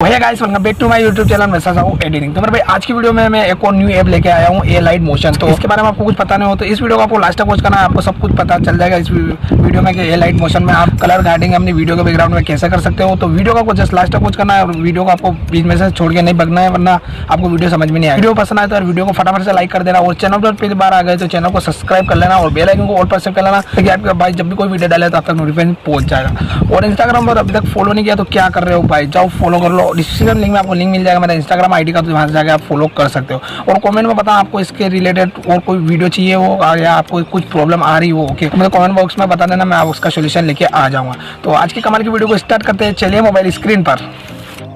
भैया guys welcome back to my YouTube channel मैं सासा हूँ एडिटिंग। तो मेरे भाई आज की वीडियो में मैं एक और न्यू ऐप लेके आया हूँ एलाइट मोशन। तो इसके बारे में आपको कुछ पता नहीं हो तो इस वीडियो को आपको लास्ट तक वॉच करना है, आपको सब कुछ पता चल जाएगा इस वीडियो में कि एलाइट मोशन में आप कलर ग्रेडिंग अपनी वीडियो के बैकग्राउंड में कैसे कर सकते हो। तो वीडियो को आपको जस्ट लास्ट तक वॉच करना है और वीडियो को आपको बीच में से छोड़ के नहीं भगना है, वरना आपको वीडियो समझ में नहीं आएगा। वीडियो पसंद आए तो वीडियो को फटाफट से लाइक कर देना और चैनल पर पहली बार आ गए तो चैनल को सब्सक्राइब कर लेना और बेल आइकन को ऑल पर सेट कर लेना ताकि आपके भाई जब भी कोई वीडियो डाले तो आप तक नोटिफिकेशन पहुंच जाएगा। और इंस्टाग्राम पर अभी तक फॉलो नहीं किया तो क्या कर रहे हो भाई, जाओ फॉलो कर लो। डिस्क्रिप्शन लिंक में आपको लिंक मिल जाएगा मेरा इंस्टाग्राम आईडी का, तो वहाँ से जाकर आप फॉलो कर सकते हो। और कमेंट में बताना आपको इसके रिलेटेड और कोई वीडियो चाहिए हो या आपको कुछ प्रॉब्लम आ रही हो, ओके मुझे कमेंट बॉक्स में बता देना, मैं उसका सोल्यूशन लेके आ जाऊँगा। तो आज की कमाल की वीडियो को स्टार्ट करते हैं, चलिए मोबाइल स्क्रीन पर।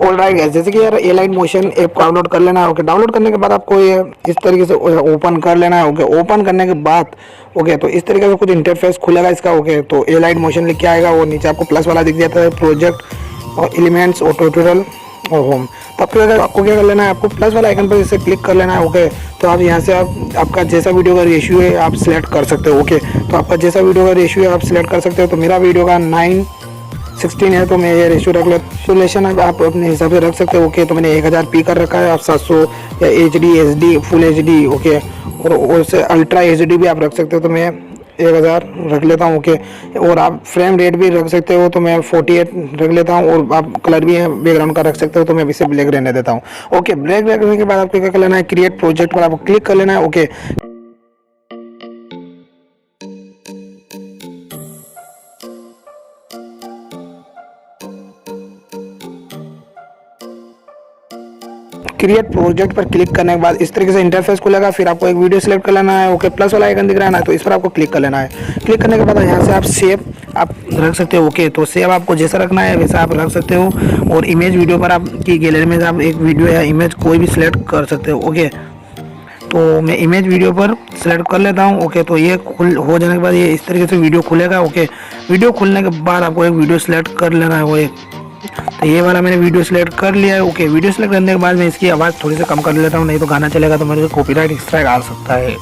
ऑलराइट गाइस, जैसे कि यार एलाइट मोशन ऐप डाउनलोड कर लेना है। ओके, डाउनलोड करने के बाद आपको ये इस तरीके से ओपन कर लेना है। ओके, ओपन करने के बाद ओके तो इस तरीके से कुछ इंटरफेस खुलेगा इसका। ओके, तो एलाइट मोशन लिख के आएगा, वो नीचे आपको प्लस वाला दिख जाता है, प्रोजेक्ट और एलिमेंट्स और ट्यूटोरियल और होम। तो आपको क्या कर लेना है, आपको प्लस वाला आइकन पर इसे क्लिक कर लेना है। ओके, तो आप यहाँ से आपका जैसा वीडियो का रेशियो है आप सिलेक्ट कर सकते हो। ओके, तो आपका जैसा वीडियो का रेशियो है आप सिलेक्ट कर सकते हो। तो मेरा वीडियो का 9:16 है तो मैं ये रेशियो रख लेता हूँ। सोल्यूशन आप अपने हिसाब से रख सकते हो। ओके, तो मैंने 1000p कर रखा है, आप 700 या HD फुल HD ओके, और उससे अल्ट्रा HD भी आप रख सकते हो, तो मैं 1000 रख लेता हूँ। ओके, और आप फ्रेम रेट भी रख सकते हो, तो मैं 48 रख लेता हूँ। और आप कलर भी बैकग्राउंड का रख सकते हो, तो मैं इसे ब्लैक रहने देता हूँ। ओके, ब्लैक रखने के बाद आपको क्या कर लेना है, क्रिएट प्रोजेक्ट पर आपको क्लिक कर लेना है। ओके, क्रिएट प्रोजेक्ट पर क्लिक करने के बाद इस तरीके से इंटरफेस खुलेगा। फिर आपको एक वीडियो सिलेक्ट कर लेना है। ओके, प्लस वाला आइकन दिख रहा है ना, तो इस पर आपको क्लिक कर लेना है। क्लिक करने के बाद यहाँ से आप सेव आप रख सकते हो। ओके, तो सेव आपको जैसा रखना है वैसा आप रख सकते हो। और इमेज वीडियो पर आपकी गैलरी में आप एक वीडियो या इमेज कोई भी सिलेक्ट कर सकते हो। ओके, तो मैं इमेज वीडियो पर सिलेक्ट कर लेता हूँ। ओके, तो ये हो जाने के बाद ये इस तरीके से वीडियो खुलेगा। ओके, वीडियो खुलने के बाद आपको एक वीडियो सिलेक्ट कर लेना है। वो एक तो ये वाला मैंने वीडियो सिलेक्ट कर लिया है। ओके, वीडियो सिलेक्ट करने के बाद मैं इसकी आवाज़ थोड़ी सी कम कर लेता हूँ, नहीं तो गाना चलेगा तो मेरे को कॉपीराइट स्ट्राइक आ सकता है,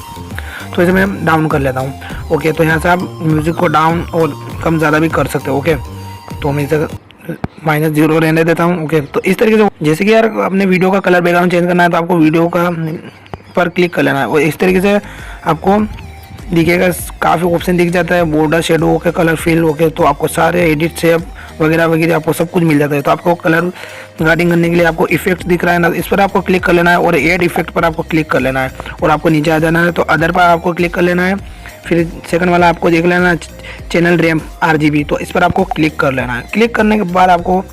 तो इसे मैं डाउन कर लेता हूँ। ओके, तो यहाँ से आप म्यूज़िक को डाउन और कम ज़्यादा भी कर सकते हो। ओके, तो मैं इसे -0 रहने देता हूँ। ओके, तो इस तरीके से जैसे कि यार अपने वीडियो का कलर बैकग्राउंड चेंज करना है तो आपको वीडियो का पर क्लिक कर लेना है और इस तरीके से आपको दिखेगा, काफ़ी ऑप्शन दिख जाता है, बॉर्डर शेडो के कलर फिल। ओके, तो आपको सारे एडिट शेप वगैरह वगैरह आपको सब कुछ मिल जाता है। तो आपको कलर ग्रेडिंग करने के लिए आपको इफेक्ट दिख रहा है ना, इस पर आपको क्लिक कर लेना है और ऐड इफेक्ट पर आपको क्लिक कर लेना है और आपको नीचे आ जाना है। तो अदर पर आपको क्लिक कर लेना है। फिर सेकंड वाला आपको देख लेना चैनल रैम RGB, तो इस पर आपको क्लिक कर लेना है। क्लिक करने के बाद आपको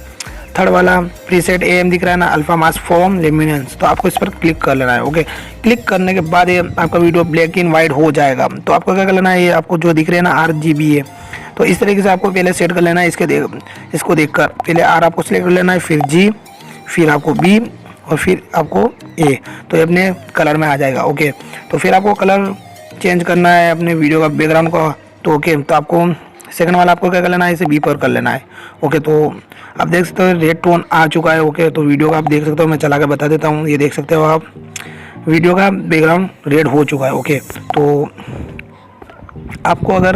थर्ड वाला प्रीसेट AM दिख रहा है ना, अल्फा मास फॉर्म लेमिनेंस, तो आपको इस पर क्लिक कर लेना है। ओके, क्लिक करने के बाद ये आपका वीडियो ब्लैक एंड वाइट हो जाएगा। तो आपको क्या कर लेना है, ये आपको जो दिख रहे हैं ना RGB है, तो इस तरीके से आपको पहले सेट कर लेना है। इसको देखकर पहले R आपको सिलेक्ट कर लेना है, फिर G, फिर आपको B और फिर आपको A, तो ये अपने कलर में आ जाएगा। ओके, तो फिर आपको कलर चेंज करना है अपने वीडियो का बैकग्राउंड का। तो ओके, तो आपको सेकंड वाला आपको क्या कर लेना है, इसे B पर कर लेना है। ओके, तो आप देख सकते हो रेड टोन आ चुका है। ओके, तो वीडियो का आप देख सकते हो, मैं चला के बता देता हूँ, ये देख सकते हो आप वीडियो का बैकग्राउंड रेड हो चुका है। ओके, तो आपको अगर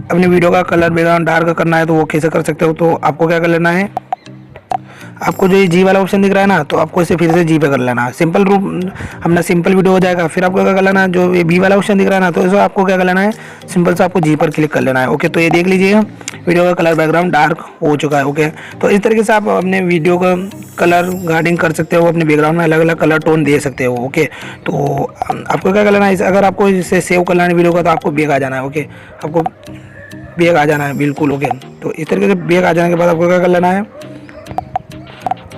अपने वीडियो का कलर बैकग्राउंड डार्क करना है तो वो कैसे कर सकते हो, तो आपको क्या कर लेना है, आपको जो ये G वाला ऑप्शन दिख रहा है ना, तो आपको इसे फिर से G पे कर लेना है। सिंपल रूप अपना सिंपल वीडियो हो जाएगा। फिर आपको क्या कर लेना है, जो ये B वाला ऑप्शन दिख रहा है ना, तो इसे आपको क्या कर लेना है, सिंपल से आपको G पर क्लिक कर लेना है। ओके, तो ये देख लीजिए वीडियो का कलर बैकग्राउंड डार्क हो चुका है। ओके, तो इस तरीके से आप अपने वीडियो का कलर ग्रेडिंग कर सकते हो, अपने बैकग्राउंड में अलग अलग कलर टोन दे सकते हो। ओके, तो आपको क्या कर लेना है, अगर आपको इसे सेव कर लेना है वीडियो का, तो आपको बैक आ जाना है। ओके, आपको बैक आ जाना है बिल्कुल। ओके, तो इस तरीके से बैक आ जाने के बाद आपको क्या कर लेना है,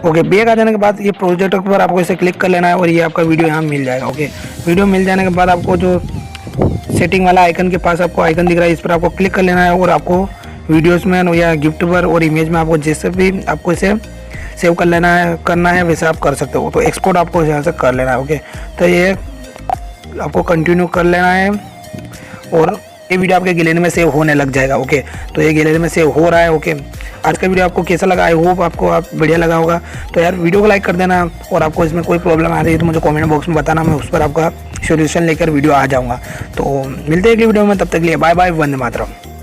ओके बैक आ जाने के बाद ये प्रोजेक्ट पर आपको इसे क्लिक कर लेना है और ये आपका वीडियो यहाँ मिल जाएगा। ओके, वीडियो मिल जाने के बाद आपको जो सेटिंग वाला आइकन के पास आपको आइकन दिख रहा है, इस पर आपको क्लिक कर लेना है और आपको वीडियोस में या गिफ्ट पर और इमेज में आपको जैसे भी आपको इसे सेव कर लेना है करना है वैसे आप कर सकते हो। तो एक्सपोर्ट आपको यहाँ से कर लेना है। ओके, तो ये आपको कंटिन्यू कर लेना है और ये वीडियो आपके गैलरी में सेव होने लग जाएगा। ओके, तो ये गैलरी में सेव हो रहा है। ओके, आज का वीडियो आपको कैसा लगा, आई होप आपको बढ़िया लगा होगा। तो यार वीडियो को लाइक कर देना और आपको इसमें कोई प्रॉब्लम आ रही है तो मुझे कमेंट बॉक्स में बताना, मैं उस पर आपका सोल्यूशन लेकर वीडियो आ जाऊँगा। तो मिलते हैं अगली वीडियो में, तब तक के लिए बाय बाय, वंदे मातरम।